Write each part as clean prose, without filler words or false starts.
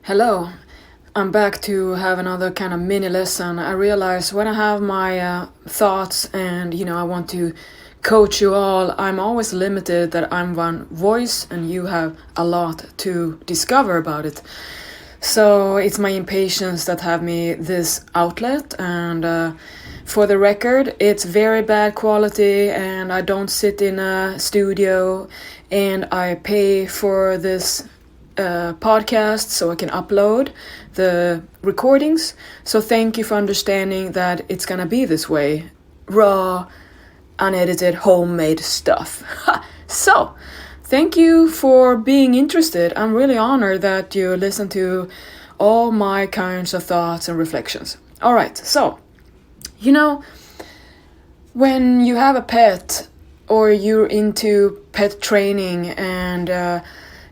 Hello, I'm back to have another kind of mini lesson. I realize when I have my thoughts and I want to coach you all, I'm always limited that I'm one voice and you have a lot to discover about it. So it's my impatience that have me this outlet, and for the record, it's very bad quality and I don't sit in a studio and I pay for this podcast so I can upload the recordings. So thank you for understanding that it's gonna be this way. Raw, unedited, homemade stuff. So, thank you for being interested. I'm really honored that you listen to all my kinds of thoughts and reflections. Alright, so, when you have a pet or you're into pet training and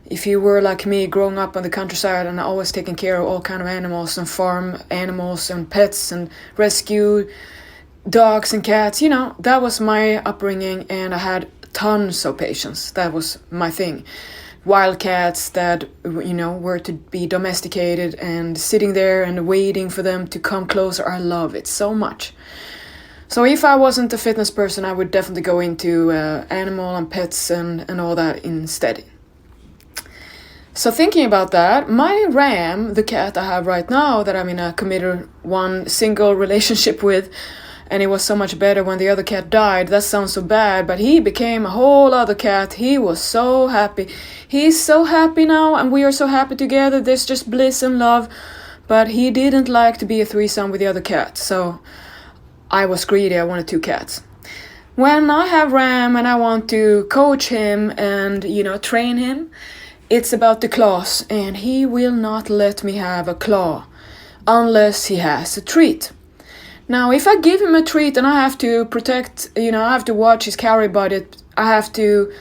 if you were like me growing up on the countryside and always taking care of all kind of animals and farm animals and pets and rescue dogs and cats, that was my upbringing and I had tons of patience. That was my thing. Wild cats that, were to be domesticated and sitting there and waiting for them to come closer. I love it so much. So if I wasn't a fitness person, I would definitely go into animal and pets and all that instead. So thinking about that, my Ram, the cat I have right now that I'm in a committed one single relationship with, and it was so much better when the other cat died. That sounds so bad, but he became a whole other cat. He was so happy. He's so happy now and we are so happy together. There's just bliss and love. But he didn't like to be a threesome with the other cat. So I was greedy. I wanted two cats. When I have Ram and I want to coach him and, train him, it's about the claws, and he will not let me have a claw unless he has a treat. Now, if I give him a treat and I have to protect, I have to watch his calorie budget, I have to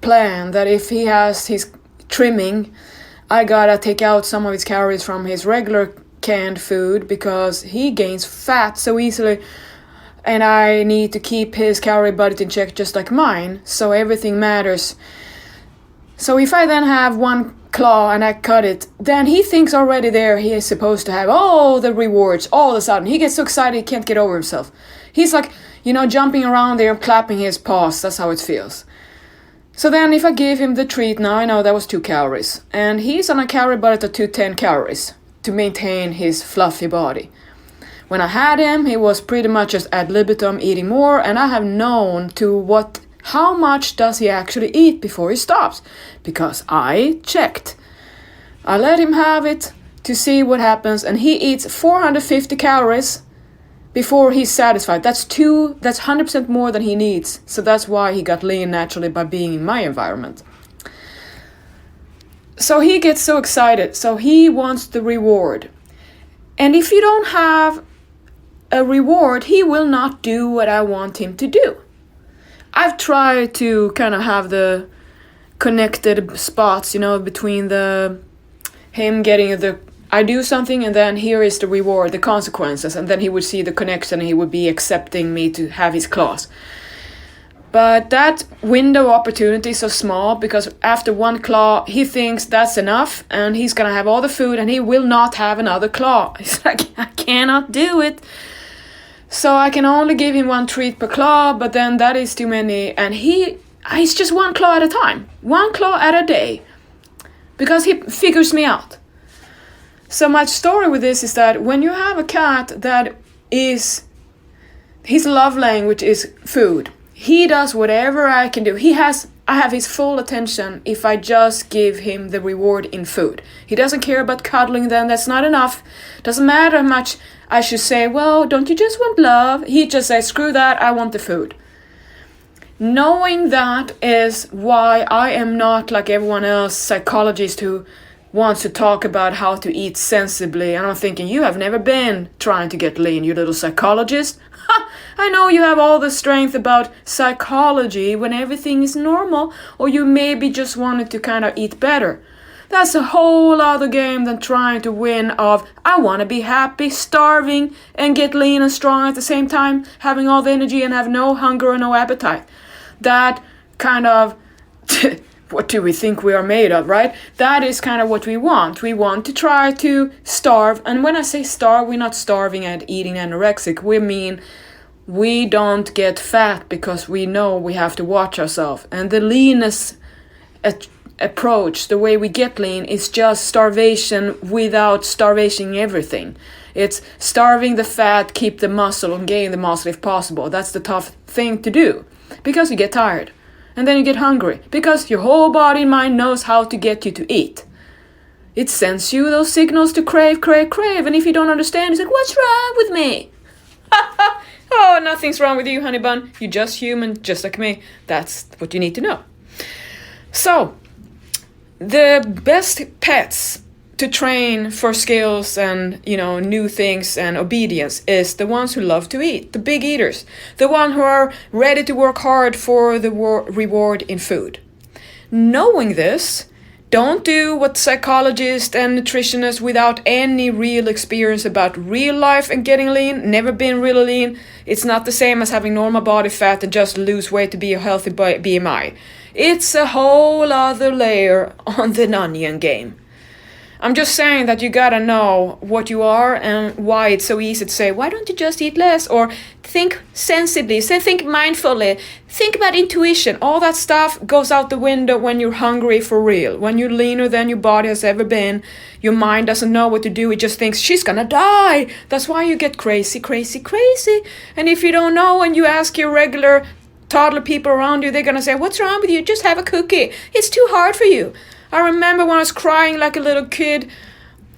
plan that if he has his trimming, I gotta take out some of his calories from his regular canned food because he gains fat so easily, and I need to keep his calorie budget in check just like mine, so everything matters. So if I then have one claw and I cut it, then he thinks already there he is supposed to have all the rewards all of a sudden. He gets so excited he can't get over himself. He's like, jumping around there and clapping his paws. That's how it feels. So then if I give him the treat, now I know that was 2 calories. And he's on a calorie budget of 210 calories to maintain his fluffy body. When I had him, he was pretty much just ad libitum eating more, and I have known how much does he actually eat before he stops? Because I checked. I let him have it to see what happens, and he eats 450 calories before he's satisfied. That's 100% more than he needs. So that's why he got lean naturally by being in my environment. So he gets so excited. So he wants the reward. And if you don't have a reward, he will not do what I want him to do. I've tried to kind of have the connected spots, between him getting I do something and then here is the reward, the consequences, and then he would see the connection and he would be accepting me to have his claws. But that window of opportunity is so small because after one claw, he thinks that's enough and he's gonna have all the food and he will not have another claw. He's like, I cannot do it. So I can only give him 1 treat per claw, but then that is too many. And he's just 1 claw at a time. 1 claw at a day. Because he figures me out. So my story with this is that when you have a cat that is, his love language is food. He does whatever I can do. I have his full attention if I just give him the reward in food. He doesn't care about cuddling then, that's not enough. Doesn't matter how much I should say, well, don't you just want love? He just says, screw that, I want the food. Knowing that is why I am not like everyone else, psychologist who wants to talk about how to eat sensibly. And I'm thinking, you have never been trying to get lean, you little psychologist. I know you have all the strength about psychology when everything is normal, or you maybe just wanted to kind of eat better. That's a whole other game than trying to win of, I want to be happy, starving, and get lean and strong at the same time, having all the energy and have no hunger or no appetite. That kind of what do we think we are made of, right? That is kind of what we want. We want to try to starve. And when I say starve, we're not starving at eating anorexic. We mean we don't get fat because we know we have to watch ourselves. And the leanness approach, the way we get lean, is just starvation without starvation everything. It's starving the fat, keep the muscle, and gain the muscle if possible. That's the tough thing to do because you get tired. And then you get hungry because your whole body and mind knows how to get you to eat. It sends you those signals to crave, crave, crave. And if you don't understand, it's like, what's wrong with me? Oh, nothing's wrong with you, honey bun. You're just human, just like me. That's what you need to know. So, the best pets to train for skills and, new things and obedience is the ones who love to eat, the big eaters, the ones who are ready to work hard for the reward in food. Knowing this, don't do what psychologists and nutritionists without any real experience about real life and getting lean, never been really lean. It's not the same as having normal body fat and just lose weight to be a healthy BMI. It's a whole other layer on the onion game. I'm just saying that you gotta know what you are and why it's so easy to say, why don't you just eat less? Or think sensibly, think mindfully, think about intuition. All that stuff goes out the window when you're hungry for real. When you're leaner than your body has ever been, your mind doesn't know what to do. It just thinks, she's gonna die. That's why you get crazy, crazy, crazy. And if you don't know and you ask your regular toddler people around you, they're gonna say, what's wrong with you? Just have a cookie. It's too hard for you. I remember when I was crying like a little kid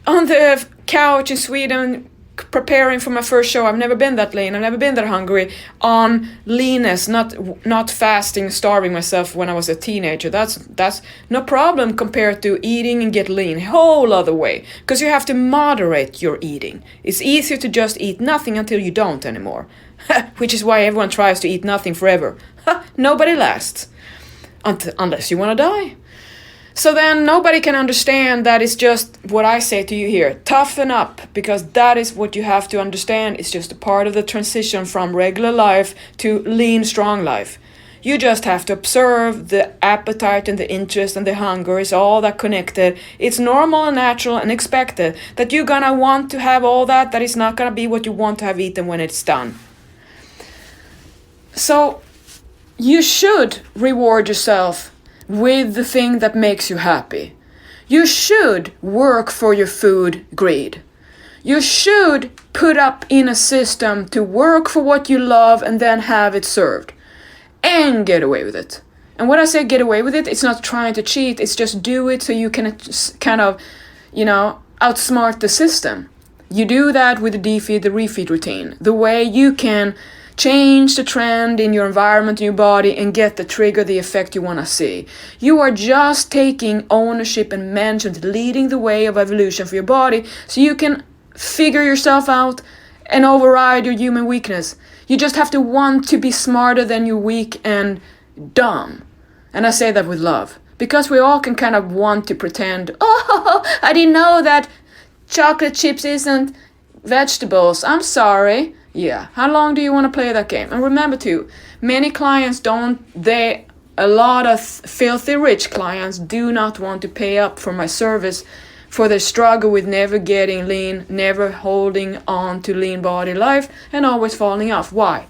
on the couch in Sweden preparing for my first show. I've never been that lean. I've never been that hungry on leanness, not fasting, starving myself when I was a teenager. That's no problem compared to eating and get lean. Whole other way. Because you have to moderate your eating. It's easier to just eat nothing until you don't anymore. Which is why everyone tries to eat nothing forever. Nobody lasts. Unless you want to die. So then nobody can understand that it's just what I say to you here. Toughen up, because that is what you have to understand. It's just a part of the transition from regular life to lean, strong life. You just have to observe the appetite and the interest and the hunger is all that connected. It's normal and natural and expected that you're gonna want to have all that is not gonna be what you want to have eaten when it's done. So you should reward yourself with the thing that makes you happy. You should work for your food greed. You should put up in a system to work for what you love and then have it served. And get away with it. And when I say get away with it, it's not trying to cheat, it's just do it so you can kind of, outsmart the system. You do that with the defeat, the refeed routine. The way you can change the trend in your environment, in your body, and get the trigger, the effect you want to see. You are just taking ownership and management, leading the way of evolution for your body, so you can figure yourself out and override your human weakness. You just have to want to be smarter than you're weak and dumb. And I say that with love. Because we all can kind of want to pretend, oh, I didn't know that chocolate chips isn't vegetables. I'm sorry. Yeah, how long do you want to play that game? And remember too, many clients a lot of filthy rich clients do not want to pay up for my service for their struggle with never getting lean, never holding on to lean body life, and always falling off. Why?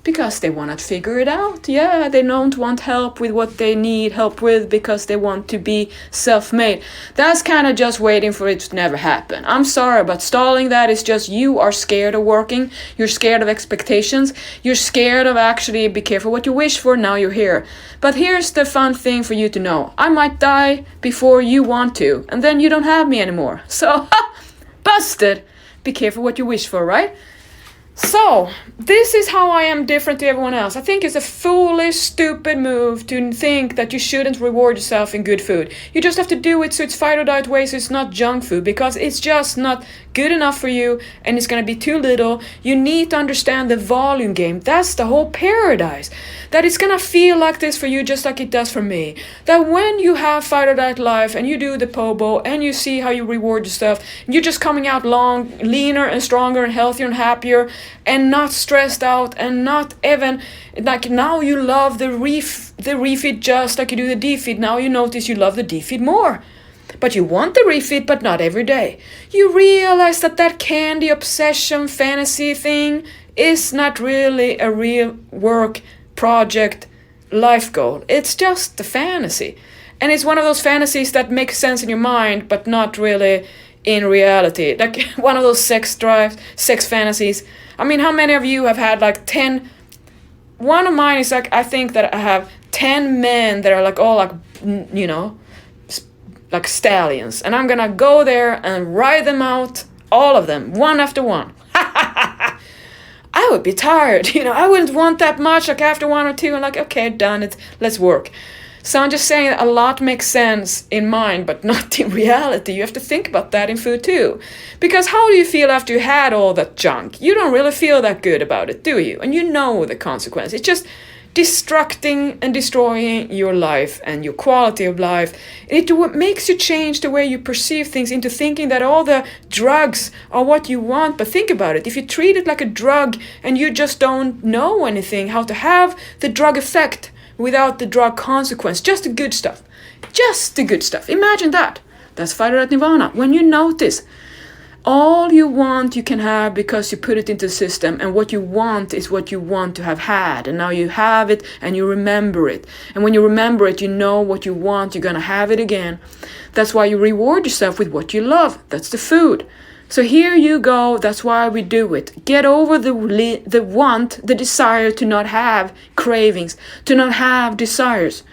Because they want to figure it out. Yeah, they don't want help with what they need help with because they want to be self-made. That's kind of just waiting for it to never happen. I'm sorry, but stalling that is just you are scared of working. You're scared of expectations. You're scared of actually be careful what you wish for. Now you're here. But here's the fun thing for you to know. I might die before you want to, and then you don't have me anymore. So, busted. Be careful what you wish for, right? So, this is how I am different to everyone else. I think it's a foolish, stupid move to think that you shouldn't reward yourself in good food. You just have to do it so it's fight or diet way, so it's not junk food, because it's just not good enough for you and it's going to be too little. You need to understand the volume game. That's the whole paradise. That it's going to feel like this for you just like it does for me. That when you have fight or diet life and you do the pobo and you see how you reward yourself, you're just coming out long, leaner and stronger and healthier and happier. and not stressed out and not even like now you love the refeed just like you do the defeed. Now you notice you love the defeed more. But you want the refeed, but not every day. You realize that candy obsession fantasy thing is not really a real work project life goal. It's just the fantasy. And it's one of those fantasies that makes sense in your mind, but not really in reality. Like one of those sex fantasies. I mean, how many of you have had like 10? One of mine is like, I think that I have 10 men that are like all like, you know, like stallions. And I'm gonna go there and ride them out, all of them, one after one. I would be tired, you know, I wouldn't want that much, like after one or two, and like, okay, done it, let's work. So I'm just saying a lot makes sense in mind, but not in reality. You have to think about that in food too. Because how do you feel after you had all that junk? You don't really feel that good about it, do you? And you know the consequence. It's just destructing and destroying your life and your quality of life. It makes you change the way you perceive things into thinking that all the drugs are what you want. But think about it. If you treat it like a drug and you just don't know anything, how to have the drug effect without the drug consequence, just the good stuff. Just the good stuff. Imagine that. That's Fighter at Nirvana. When you notice all you want you can have because you put it into the system, and what you want is what you want to have had, and now you have it and you remember it. And when you remember it, you know what you want, you're gonna have it again. That's why you reward yourself with what you love. That's the food. So here you go, that's why we do it. Get over the want, the desire to not have cravings, to not have desires.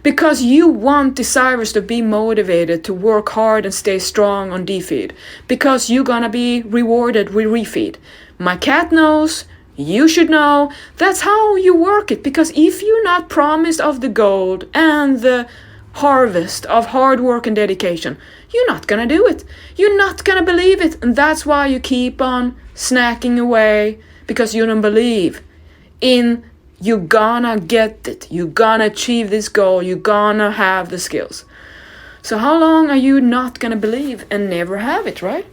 Because you want desires to be motivated to work hard and stay strong on defeed. Because you're gonna be rewarded with refeed. My cat knows, you should know, that's how you work it. Because if you're not promised of the gold and the harvest of hard work and dedication, you're not gonna do it. You're not gonna believe it. And that's why you keep on snacking away, because you don't believe in you're gonna get it. You're gonna achieve this goal. You're gonna have the skills. So how long are you not gonna believe and never have it, right?